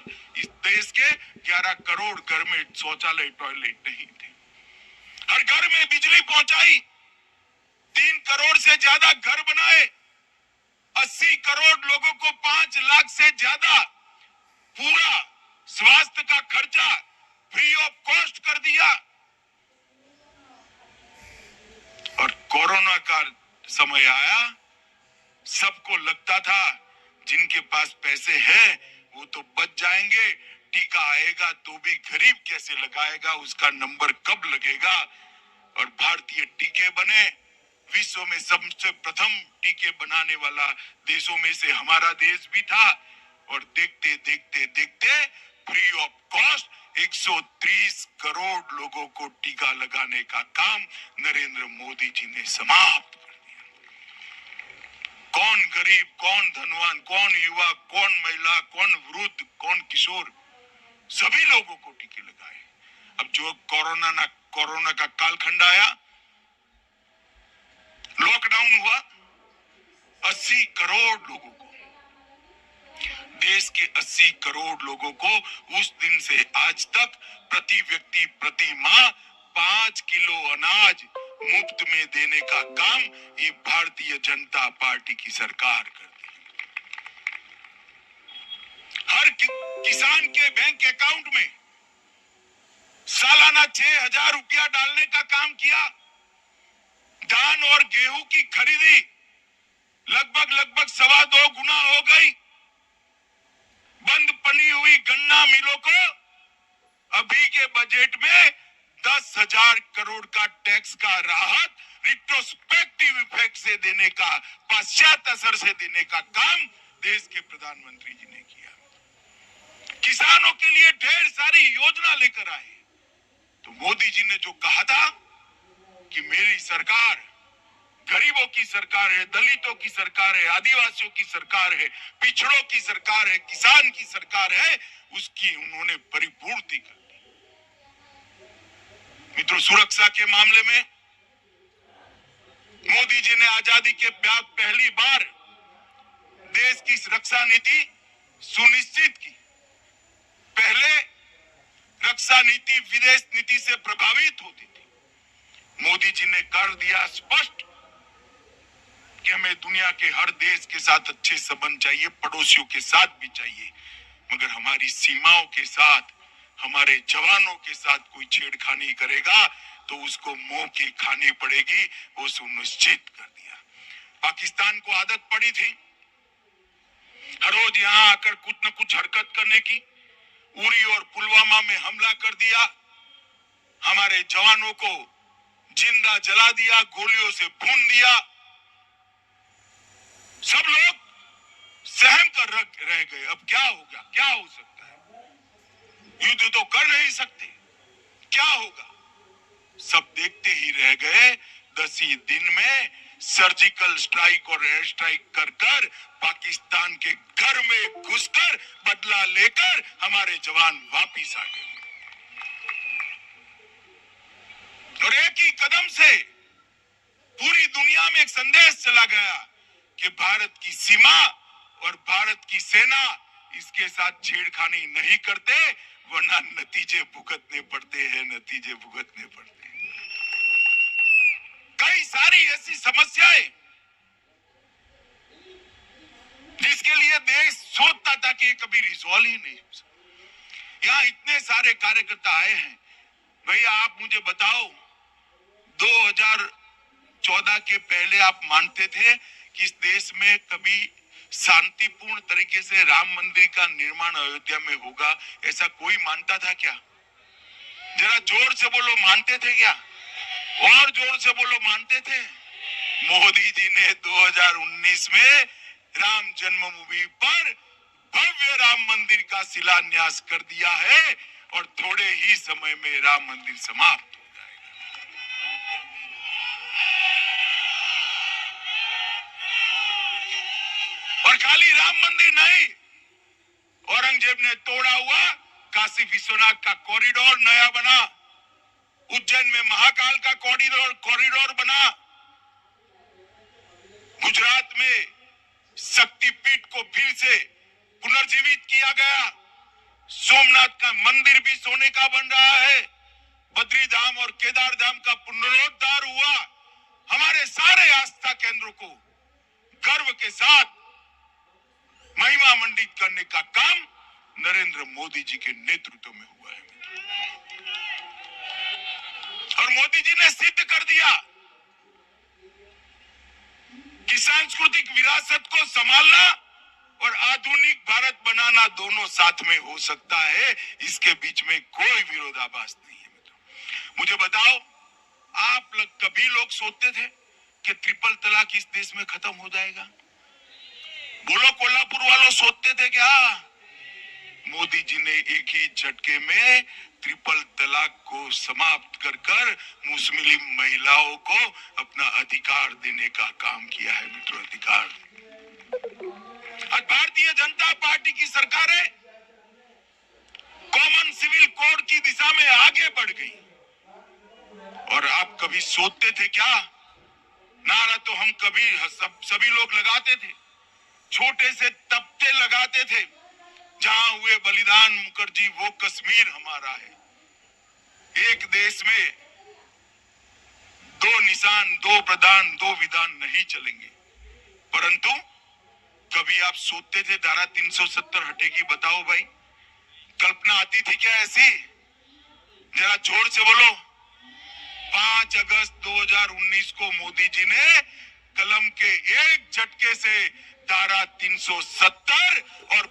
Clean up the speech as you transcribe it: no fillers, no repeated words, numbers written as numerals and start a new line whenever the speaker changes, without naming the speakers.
बाद इस देश के 11 करोड़ घर में शौचालय टॉयलेट नहीं थे। हर घर में बिजली पहुंचाई, 3 करोड़ से ज्यादा घर बनाए, 80 करोड़ लोगों को 5 लाख से ज्यादा पूरा स्वास्थ्य का खर्चा फ्री ऑफ कॉस्ट कर दिया। और कोरोना का समय आया, सबको लगता था जिनके पास पैसे हैं वो तो बच जाएंगे, टीका आएगा तो भी गरीब कैसे लगाएगा, उसका नंबर कब लगेगा। और भारतीय टीके बने, विश्व में सबसे प्रथम टीके बनाने वाला देशों में से हमारा देश भी था। और देखते देखते देखते फ्री ऑफ कॉस्ट 130 करोड़ लोगों को टीका लगाने का काम नरेंद्र मोदी जी ने समाप्त कर दिया। कौन गरीब, कौन धनवान, कौन युवा, कौन महिला, कौन वृद्ध, कौन किशोर, सभी लोगों को टीके लगाए। अब जो कोरोना का कालखंड आया, लॉकडाउन हुआ, 80 करोड़ लोगों को, देश के 80 करोड़ लोगों को उस दिन से आज तक प्रति व्यक्ति प्रति माह 5 किलो अनाज मुफ्त में देने का काम ये भारतीय जनता पार्टी की सरकार करती है। हर किसान के बैंक अकाउंट में सालाना 6,000 रुपया डालने का काम किया। धान और गेहूं की खरीदी लगभग 2.25 गुना हो गई। बंद पड़ी हुई गन्ना मिलों को अभी के बजट में 10,000 करोड़ का टैक्स का राहत रिट्रोस्पेक्टिव इफेक्ट से देने का, पश्चात असर से देने का काम देश के प्रधानमंत्री जी ने किया। किसानों के लिए ढेर सारी योजना लेकर आए। तो मोदी जी ने जो कहा था कि मेरी सरकार गरीबों की सरकार है, दलितों की सरकार है, आदिवासियों की सरकार है, पिछड़ों की सरकार है, किसान की सरकार है, उसकी उन्होंने परिपूर्ति कर दी। मित्रों, सुरक्षा के मामले में मोदी जी ने आजादी के बाद पहली बार देश की रक्षा नीति सुनिश्चित की। पहले रक्षा नीति विदेश नीति से प्रभावित होती थी। मोदी जी ने कर दिया स्पष्ट कि हमें दुनिया के हर देश के साथ अच्छे संबंध चाहिए, पड़ोसियों के साथ भी चाहिए, मगर हमारी सीमाओं के साथ, हमारे जवानों के साथ कोई छेड़खानी करेगा तो उसको मुंह की खानी पड़ेगी, वो सुनिश्चित कर दिया। पाकिस्तान को आदत पड़ी थी हर रोज यहां आकर कुछ न कुछ हरकत करने की। उरी और पुलवामा में हमला कर दिया, हमारे जवानों को जिंदा जला दिया, गोलियों से भून दिया। सब लोग सहम कर रह गए। अब क्या होगा, क्या हो सकता है, युद्ध तो कर नहीं सकते, क्या होगा, सब देखते ही रह गए। 10 ही दिन में सर्जिकल स्ट्राइक और एयर स्ट्राइक कर कर पाकिस्तान के घर में घुसकर बदला लेकर हमारे जवान वापिस आ गए। और एक ही कदम से पूरी दुनिया में एक संदेश चला गया कि भारत की सीमा और भारत की सेना इसके साथ छेड़खानी नहीं करते, वरना नतीजे भुगतने पड़ते हैं, नतीजे भुगतने पड़ते हैं। कई सारी ऐसी समस्याएं जिसके लिए देश सोचता था कि कभी रिजॉल्व ही नहीं हो सकता। यहाँ इतने सारे कार्यकर्ता आए हैं, भैया आप मुझे बताओ, 2014 के पहले आप मानते थे कि इस देश में कभी शांतिपूर्ण तरीके से राम मंदिर का निर्माण अयोध्या में होगा, ऐसा कोई मानता था क्या? जरा जोर से बोलो, मानते थे क्या? और जोर से बोलो, मानते थे? मोदी जी ने 2019 में राम जन्मभूमि पर भव्य राम मंदिर का शिलान्यास कर दिया है और थोड़े ही समय में राम मंदिर समाप्त हो जाएगा। और खाली राम मंदिर नहीं, औरंगजेब ने तोड़ा हुआ काशी विश्वनाथ का कॉरिडोर नया बना, उज्जैन में महाकाल का कॉरिडोर बना, गुजरात में शक्तिपीठ को फिर से पुनर्जीवित किया गया, सोमनाथ का मंदिर भी सोने का बन रहा है, बद्री धाम और केदार धाम का पुनरुद्धार हुआ। हमारे सारे आस्था केंद्रों को गर्व के साथ महिमा मंडित करने का काम नरेंद्र मोदी जी के नेतृत्व में हुआ है। और मोदी जी ने सिद्ध कर दिया कि सांस्कृतिक विरासत को संभालना और आधुनिक भारत बनाना दोनों साथ में हो सकता है। इसके बीच में कोई विरोधाभास नहीं है। मुझे बताओ, आप कभी लोग सोचते थे कि ट्रिपल तलाक इस देश में खत्म हो जाएगा? बोलो, कोल्हापुर वालों सोचते थे क्या? मोदी जी ने एक ही झटके में ट्रिपल तलाक को समाप्त कर मुस्लिम महिलाओं को अपना अधिकार देने का काम किया है। मित्रों, अधिकार। आज भारतीय जनता पार्टी की सरकार है, कॉमन सिविल कोड की दिशा में आगे बढ़ गई। और आप कभी सोचते थे क्या? नारा तो हम कभी सभी लोग लगाते थे, छोटे से तख्ते लगाते थे, जहां हुए बलिदान मुखर्जी वो कश्मीर हमारा है। एक देश में दो निशान, दो प्रधान, दो विधान नहीं चलेंगे। परंतु कभी आप सोचते थे धारा 370 हटेगी? बताओ भाई, कल्पना आती थी क्या ऐसी? जरा जोर से बोलो। 5 अगस्त 2019 को मोदी जी ने कलम के एक झटके से धारा 370 और